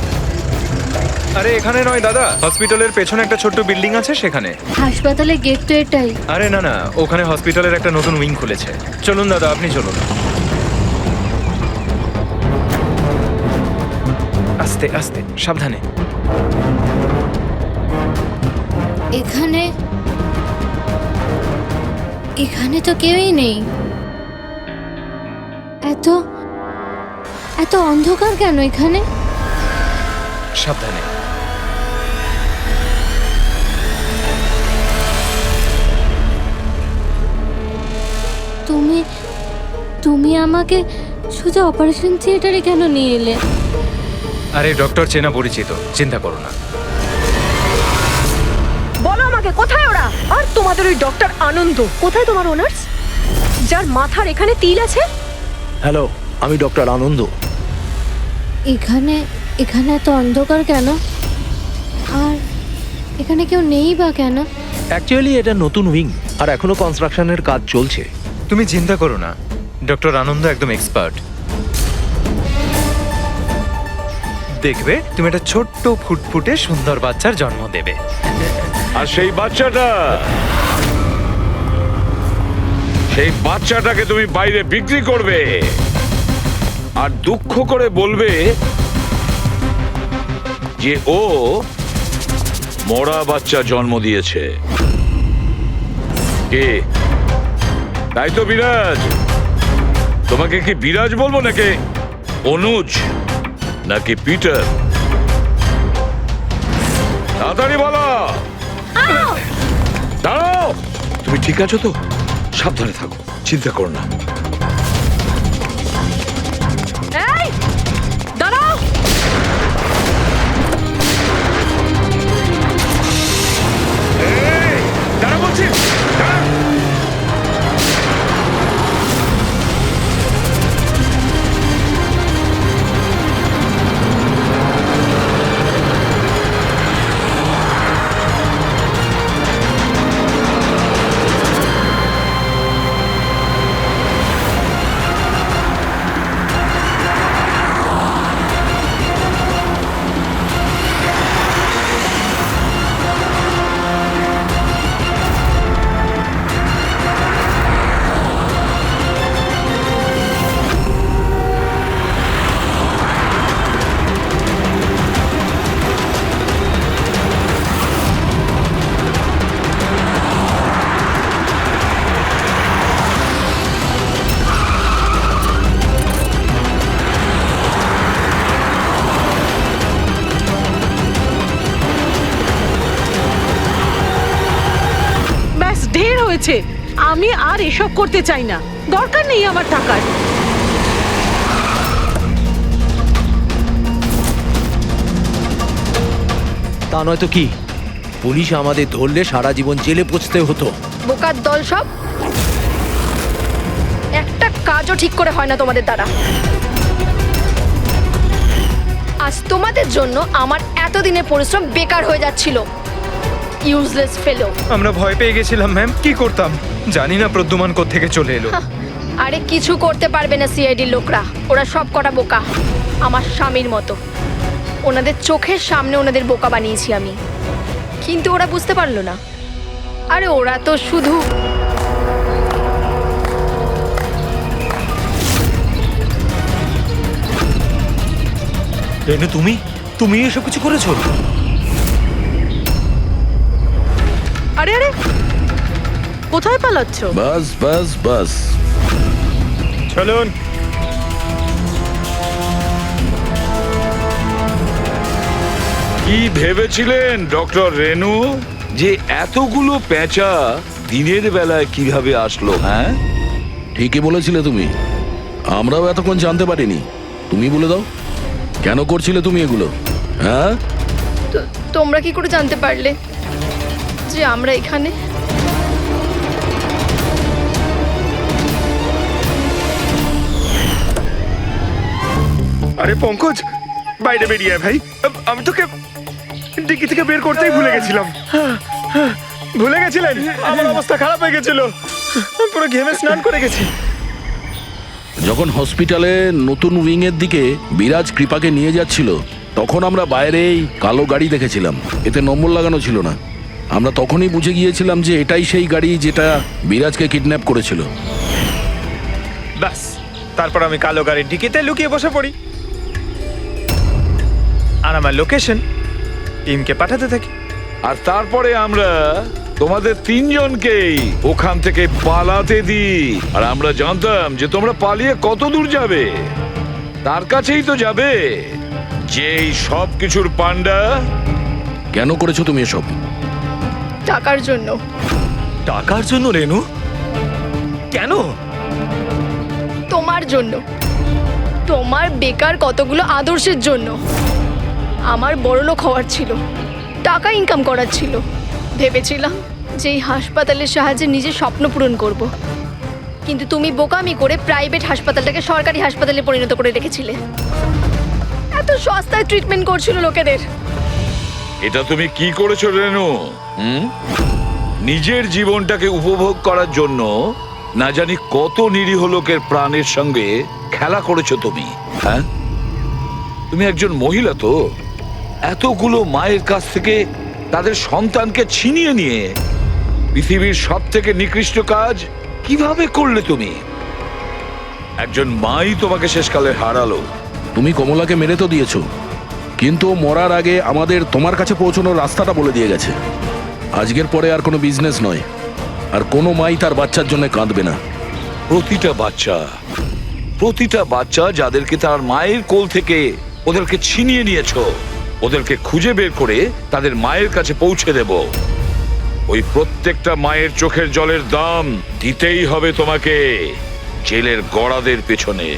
আরে এখানে নয় দাদা, হসপিটালের পেছনে একটা ছোট্ট বিল্ডিং আছে সেখানে। হাসপাতালের গেট তো এটাই। আরে না না, ওখানে হসপিটালের একটা নতুন উইং খুলেছে। চলুন দাদা, আপনি চলুন। আস্তে আস্তে, সাবধানে। এখানে এখানে তো কেউই নেই। এত এত অন্ধকার কেন এখানে? সাবধানে। তুমি তুমি আমাকে সোজা অপারেশন থিয়েটারে কেন নিয়ে এলে? আরে ডক্টর চেনা পরিচিত, চিন্তা করো না। বলো আমাকে কোথায় ওরা? আর তোমাদের ওই ডক্টর আনন্দ কোথায়? তোমার ওনার্স যার মাথার এখানে তিল আছে? হ্যালো, আমি ডক্টর আনন্দ। এখানে এখানে এত অন্ধকার কেন? আর এখানে কেউ নেই বা কেন? অ্যাকচুয়ালি এটা নতুন উইং আর এখনো কনস্ট্রাকশনের কাজ চলছে। তুমি চিন্তা করো না, ডক্টর আনন্দ একদম এক্সপার্ট। দেখবে তুমি একটা ছোট্ট ফুটফুটে সুন্দর বাচ্চার জন্ম দেবে। আর সেই বাচ্চাটাকে তুমি বাইরে বিক্রি করবে আর দুঃখ করে বলবে যে ও মরা বাচ্চা জন্ম দিয়েছে। কে? তাই তো বিরাজ। তোমাকে কি বিরাজ বলবো নাকি অনুজ নাকি পিটার? তাড়াতাড়ি বলো। দাঁড়াও। তুমি ঠিক আছো তো? সাবধানে থাকো, চিন্তা করো না। এই দাঁড়াও। দাঁড়া বলছি, দাঁড়া। ব্যাস ঢের হয়েছে। আমি আর এসব করতে চাই না, দরকার নেই আমার টাকার। তা নয়তো কি, পুলিশ আমাদের ধরলে সারা জীবন জেলে পচতে হতো। বোকার দল সব। একটা কাজও ঠিক করে হয় না তোমাদের দ্বারা। আজ তোমাদের জন্য আমার এতদিনের পরিশ্রম বেকার হয়ে যাচ্ছিল। ইউজলেস ফেলো। আমরা ভয় পেয়ে গেছিলাম ম্যাম, কি করতাম জানি না প্রদ্যুমান কোত্থেকে চলে এলো। আরে কিছু করতে পারবে না সিআইডির লোকরা, ওরা সব কটা বোকা, আমার স্বামীর মতো। ওনাদের চোখের সামনে ওনাদের বোকা বানিয়েছি আমি, কিন্তু ওরা বুঝতে পারলো না। আরে ওরা তো শুধু রেনু, তুমি এসব কিছু করেছো? আরে আরে, কোথায় পালাচ্ছ? বাস বাস বাস। চলুন। কি ভেবেছিলেন ডক্টর রেনু যে এতগুলো পেঁচা দিনের বেলায় কিভাবে আসলো? হ্যাঁ, ঠিকই বলেছিলে তুমি, আমরাও এতক্ষণ জানতে পারিনি। তুমি বলে দাও, কেন করছিলে তুমি এগুলো? হ্যাঁ, তোমরা কি করে জানতে পারলে যে আমরা এখানে? আরে পঙ্কজ, বাইরে বেরিয়ে আয় ভাই। আমি তোকে ডিকি থেকে বের করতেই ভুলে গেছিলাম। ভুলে গেছিলেন? আমার অবস্থা খারাপ হয়ে গেছিল, পুরো ঘেমে স্নান করে গেছি। যখন হসপিটালে নতুন উইং এর দিকে বিরাজ কৃপাকে নিয়ে যাচ্ছিল, তখন আমরা বাইরেই কালো গাড়ি দেখেছিলাম, এতে নম্বর লাগানো ছিল না। আমরা তখনই বুঝে গিয়েছিলাম যে এটাই সেই গাড়ি যেটা বিরাজকে কিডন্যাপ করেছিল। ব্যাস, তারপর আমি কালো গাড়ির ডিকিতে লুকিয়ে বসে পড়ি আর আমার লোকেশন টিমকে পাঠাতে থাকি। আর তারপরে আমরা তোমাদের তিনজনকেই ওখান থেকে পালাতে দিই। আর আমরা জানতাম যে তোমরা পালিয়ে কত দূর যাবে, তার কাছেই তো যাবে যেই সব কিছুর পান্ডা। কেন করেছো তুমি এসব? টাকার জন্য। টাকার জন্য রেনু? কেন? তোমার জন্য, তোমার বেকার কতগুলো আদর্শের জন্য। আমার বড়লোক হওয়ার ছিল, টাকা ইনকাম করার ছিল। ভেবেছিলাম যে এই হাসপাতালের সাহায্যে নিজের স্বপ্ন পূরণ করব, কিন্তু তুমি বোকামি করে প্রাইভেট হাসপাতালটাকে সরকারি হাসপাতালে পরিণত করে রেখেছিলে। এত সস্তায় ট্রিটমেন্ট করছিল লোকেদের। এটা তুমি কি করেছো রেনু? নিজের জীবনটাকে উপভোগ করার জন্য না জানি কত নিরীহ লোকের প্রাণের সঙ্গে খেলা করেছো তুমি। হ্যাঁ, তুমি একজন মহিলা তো, এতগুলো মায়ের কাছ থেকে তাদের সন্তানকে ছিনিয়ে নিয়ে পৃথিবীর সব থেকে নিকৃষ্ট কাজ কিভাবে করলে তুমি? একজন মাই তোমাকে শেষকালে হারালো। তুমি কমলাকে মেরে তো দিয়েছো, কিন্তু ও মরার আগে আমাদের তোমার কাছে পৌঁছানোর রাস্তাটা বলে দিয়ে গেছে। আজকের পরে আর কোনো বিজনেস নয়, আর কোনো মাই তার বাচ্চার জন্য কাঁদবে না। প্রতিটা বাচ্চা যাদেরকে তার মায়ের কোল থেকে ওদেরকে ছিনিয়ে নিয়েছো, ওদেরকে খুঁজে বের করে তাদের মায়ের কাছে পৌঁছে দেব। ওই প্রত্যেকটা মায়ের চোখের জলের দাম দিতেই হবে তোমাকে জেলের গড়াদের পেছনে।